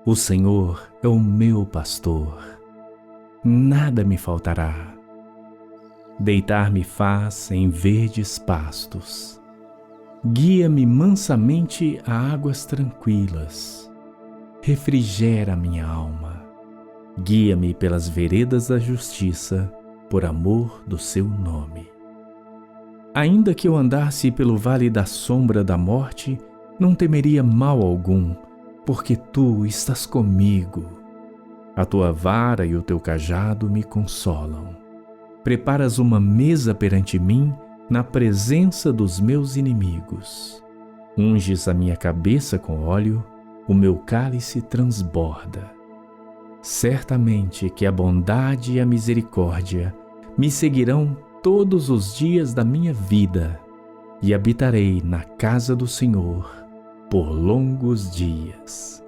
O Senhor é o meu pastor, nada me faltará. Deitar-me faz em verdes pastos. Guia-me mansamente a águas tranquilas. Refrigera minha alma. Guia-me pelas veredas da justiça, por amor do seu nome. Ainda que eu andasse pelo vale da sombra da morte, não temeria mal algum, porque tu estás comigo. A tua vara e o teu cajado me consolam. Preparas uma mesa perante mim na presença dos meus inimigos. Unges a minha cabeça com óleo, o meu cálice transborda. Certamente que a bondade e a misericórdia me seguirão todos os dias da minha vida, e habitarei na casa do Senhor por longos dias.